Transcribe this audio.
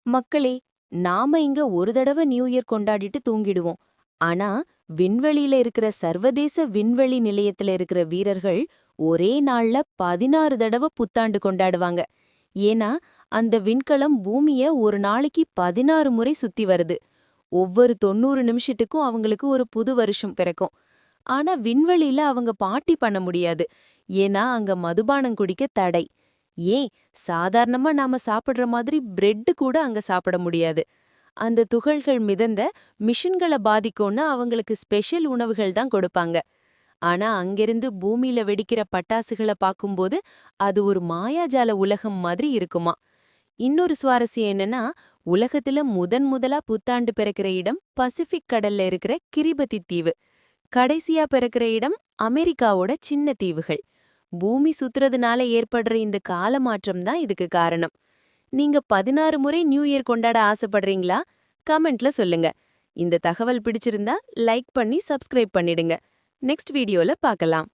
மக்களே, நாம இங்க ஒரு தடவ நியூ இயர் கொண்டாடிட்டு தூங்கிடுவோம். ஆனா, விண்வெளியில இருக்கிற சர்வதேச விண்வெளி நிலையத்துல இருக்கிற வீரர்கள் ஒரே நாள்ல 16 தடவ புத்தாண்டு கொண்டாடுவாங்க. ஏன்னா, அந்த விண்கலம் பூமிய ஒரு நாளைக்கு 16 முறை சுத்தி வருது. ஒவ்வொரு 90 நிமிஷத்துக்கும் அவங்களுக்கு ஒரு புது வருஷம் பிறக்கும். ஆனா, விண்வெளியில அவங்க பார்ட்டி பண்ண முடியாது. ஏன்னா, அங்க மதுபானம் குடிக்க தடை. ஏன் சாதாரணமா நாம சாப்பிடுற மாதிரி பிரெட் கூட அங்க சாப்பிட முடியாது. அந்த துகள்கள் மிதந்த மிஷின்கள பாதிக்கும்னு அவங்களுக்கு ஸ்பெஷல் உணவுகள் தான் கொடுப்பாங்க. ஆனா அங்கிருந்து பூமியில வெடிக்கிற பட்டாசுகள பாக்கும்போது அது ஒரு மாயாஜால உலகம் மாதிரி இருக்குமா. இன்னொரு சுவாரஸ்யம் என்னன்னா, உலகத்துல முதலா புத்தாண்டு பிறக்கிற இடம் பசிபிக் கடல்ல இருக்கிற கிரிபதி தீவு. கடைசியா பிறக்கிற இடம் அமெரிக்காவோட சின்ன தீவுகள். பூமி சுத்துறதுனால ஏற்படுற இந்த கால மாற்றம் தான் இதுக்கு காரணம். நீங்க 16 முறை நியூ இயர் கொண்டாட ஆசைப்படுறீங்களா? கமெண்ட்ல சொல்லுங்க. இந்த தகவல் பிடிச்சிருந்தா லைக் பண்ணி சப்ஸ்கிரைப் பண்ணிடுங்க. நெக்ஸ்ட் வீடியோல பார்க்கலாம்.